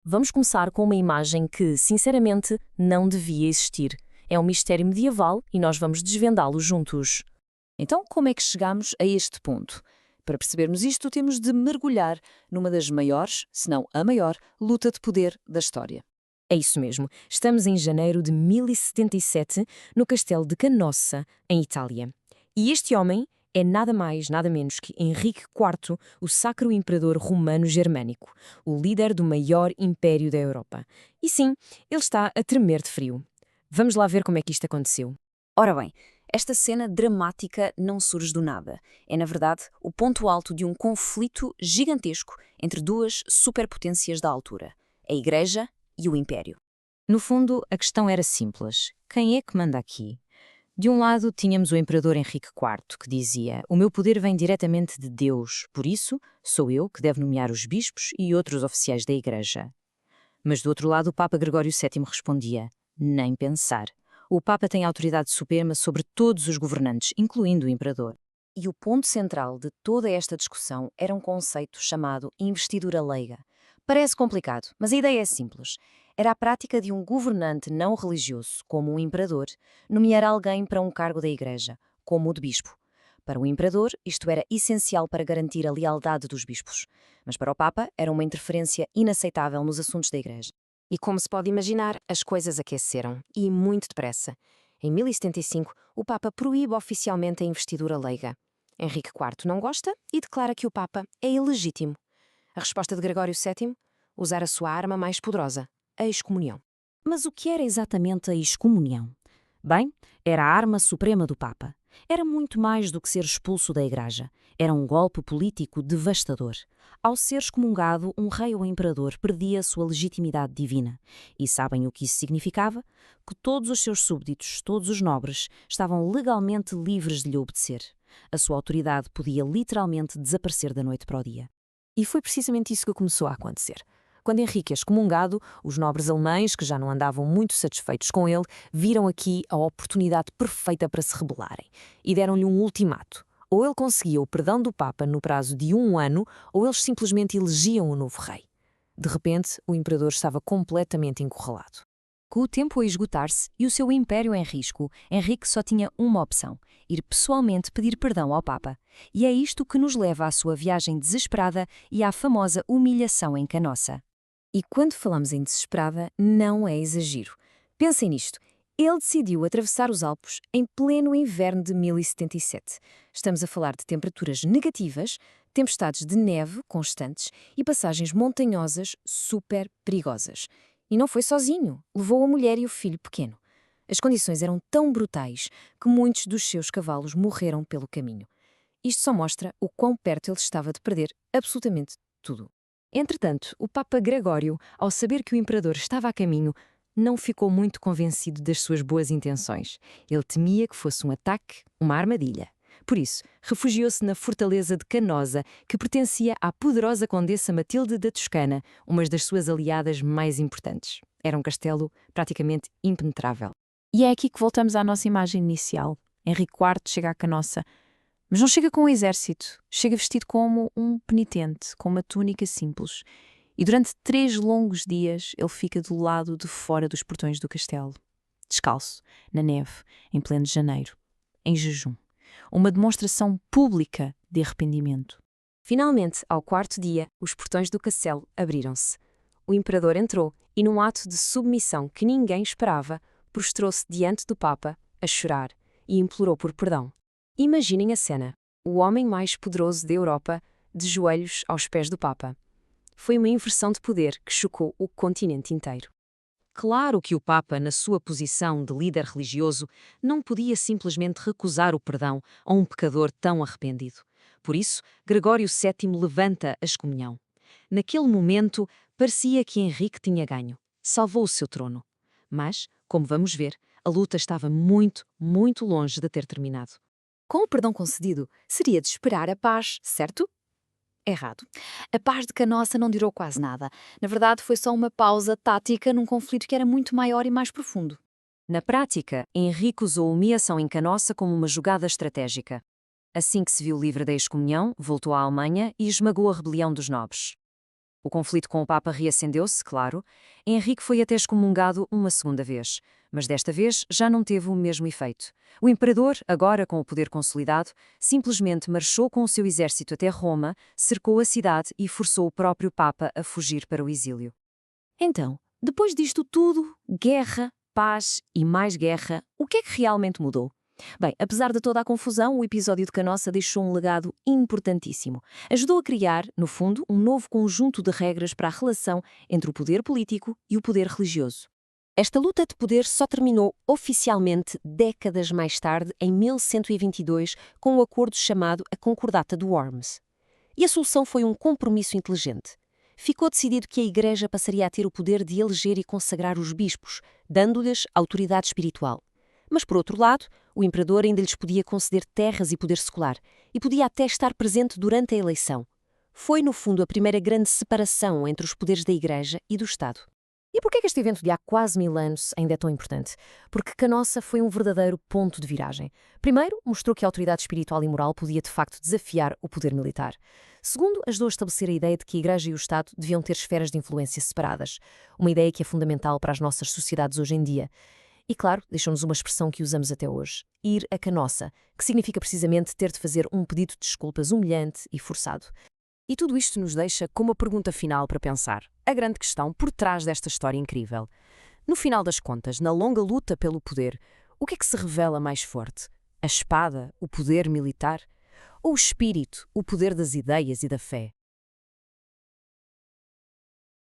Vamos começar com uma imagem que, sinceramente, não devia existir. É um mistério medieval e nós vamos desvendá-lo juntos. Então, como é que chegamos a este ponto? Para percebermos isto, temos de mergulhar numa das maiores, se não a maior, luta de poder da história. É isso mesmo. Estamos em janeiro de 1077, no castelo de Canossa, em Itália. E este homem é nada mais, nada menos que Henrique IV, o Sacro Imperador Romano Germânico, o líder do maior império da Europa. E sim, ele está a tremer de frio. Vamos lá ver como é que isto aconteceu. Ora bem, esta cena dramática não surge do nada. É, na verdade, o ponto alto de um conflito gigantesco entre duas superpotências da altura, a Igreja e o Império. No fundo, a questão era simples. Quem é que manda aqui? De um lado, tínhamos o imperador Henrique IV, que dizia: "O meu poder vem diretamente de Deus, por isso sou eu que devo nomear os bispos e outros oficiais da Igreja." Mas do outro lado, o Papa Gregório VII respondia: "Nem pensar. O Papa tem autoridade suprema sobre todos os governantes, incluindo o imperador." E o ponto central de toda esta discussão era um conceito chamado investidura leiga. Parece complicado, mas a ideia é simples. Era a prática de um governante não religioso, como um imperador, nomear alguém para um cargo da Igreja, como o de bispo. Para o imperador, isto era essencial para garantir a lealdade dos bispos. Mas para o Papa, era uma interferência inaceitável nos assuntos da Igreja. E como se pode imaginar, as coisas aqueceram, e muito depressa. Em 1075, o Papa proíbe oficialmente a investidura leiga. Henrique IV não gosta e declara que o Papa é ilegítimo. A resposta de Gregório VII? Usar a sua arma mais poderosa, a excomunhão. Mas o que era exatamente a excomunhão? Bem, era a arma suprema do Papa. Era muito mais do que ser expulso da Igreja. Era um golpe político devastador. Ao ser excomungado, um rei ou imperador perdia a sua legitimidade divina. E sabem o que isso significava? Que todos os seus súbditos, todos os nobres, estavam legalmente livres de lhe obedecer. A sua autoridade podia literalmente desaparecer da noite para o dia. E foi precisamente isso que começou a acontecer. Quando Henrique é excomungado, os nobres alemães, que já não andavam muito satisfeitos com ele, viram aqui a oportunidade perfeita para se rebelarem e deram-lhe um ultimato. Ou ele conseguia o perdão do Papa no prazo de 1 ano, ou eles simplesmente elegiam o novo rei. De repente, o imperador estava completamente encurralado. Com o tempo a esgotar-se e o seu império em risco, Henrique só tinha uma opção: ir pessoalmente pedir perdão ao Papa. E é isto que nos leva à sua viagem desesperada e à famosa humilhação em Canossa. E quando falamos em desesperada, não é exagero. Pensem nisto. Ele decidiu atravessar os Alpes em pleno inverno de 1077. Estamos a falar de temperaturas negativas, tempestades de neve constantes e passagens montanhosas super perigosas. E não foi sozinho, levou a mulher e o filho pequeno. As condições eram tão brutais que muitos dos seus cavalos morreram pelo caminho. Isto só mostra o quão perto ele estava de perder absolutamente tudo. Entretanto, o Papa Gregório, ao saber que o imperador estava a caminho, não ficou muito convencido das suas boas intenções. Ele temia que fosse um ataque, uma armadilha. Por isso, refugiou-se na fortaleza de Canosa, que pertencia à poderosa condessa Matilde da Toscana, uma das suas aliadas mais importantes. Era um castelo praticamente impenetrável. E é aqui que voltamos à nossa imagem inicial. Henrique IV chega a Canossa, mas não chega com um exército, chega vestido como um penitente, com uma túnica simples. E durante 3 longos dias ele fica do lado de fora dos portões do castelo, descalço, na neve, em pleno janeiro, em jejum. Uma demonstração pública de arrependimento. Finalmente, ao 4º dia, os portões do castelo abriram-se. O imperador entrou e, num ato de submissão que ninguém esperava, prostrou-se diante do Papa, a chorar, e implorou por perdão. Imaginem a cena: o homem mais poderoso da Europa, de joelhos aos pés do Papa. Foi uma inversão de poder que chocou o continente inteiro. Claro que o Papa, na sua posição de líder religioso, não podia simplesmente recusar o perdão a um pecador tão arrependido. Por isso, Gregório VII levanta a excomunhão. Naquele momento, parecia que Henrique tinha ganho. Salvou o seu trono. Mas, como vamos ver, a luta estava muito, muito longe de ter terminado. Com o perdão concedido, seria de esperar a paz, certo? Errado. A paz de Canossa não durou quase nada. Na verdade, foi só uma pausa tática num conflito que era muito maior e mais profundo. Na prática, Henrique usou a humilhação em Canossa como uma jogada estratégica. Assim que se viu livre da excomunhão, voltou à Alemanha e esmagou a rebelião dos nobres. O conflito com o Papa reacendeu-se, claro. Henrique foi até excomungado uma segunda vez, mas desta vez já não teve o mesmo efeito. O imperador, agora com o poder consolidado, simplesmente marchou com o seu exército até Roma, cercou a cidade e forçou o próprio Papa a fugir para o exílio. Então, depois disto tudo, guerra, paz e mais guerra, o que é que realmente mudou? Bem, apesar de toda a confusão, o episódio de Canossa deixou um legado importantíssimo. Ajudou a criar, no fundo, um novo conjunto de regras para a relação entre o poder político e o poder religioso. Esta luta de poder só terminou oficialmente décadas mais tarde, em 1122, com o acordo chamado a Concordata de Worms. E a solução foi um compromisso inteligente. Ficou decidido que a Igreja passaria a ter o poder de eleger e consagrar os bispos, dando-lhes autoridade espiritual. Mas, por outro lado, o imperador ainda lhes podia conceder terras e poder secular, e podia até estar presente durante a eleição. Foi, no fundo, a primeira grande separação entre os poderes da Igreja e do Estado. E por que este evento de há quase 1000 anos ainda é tão importante? Porque Canossa foi um verdadeiro ponto de viragem. Primeiro, mostrou que a autoridade espiritual e moral podia de facto desafiar o poder militar. Segundo, ajudou a estabelecer a ideia de que a Igreja e o Estado deviam ter esferas de influência separadas. Uma ideia que é fundamental para as nossas sociedades hoje em dia. E claro, deixou-nos uma expressão que usamos até hoje, ir a Canossa, que significa precisamente ter de fazer um pedido de desculpas humilhante e forçado. E tudo isto nos deixa com uma pergunta final para pensar. A grande questão por trás desta história incrível. No final das contas, na longa luta pelo poder, o que é que se revela mais forte? A espada, o poder militar? Ou o espírito, o poder das ideias e da fé?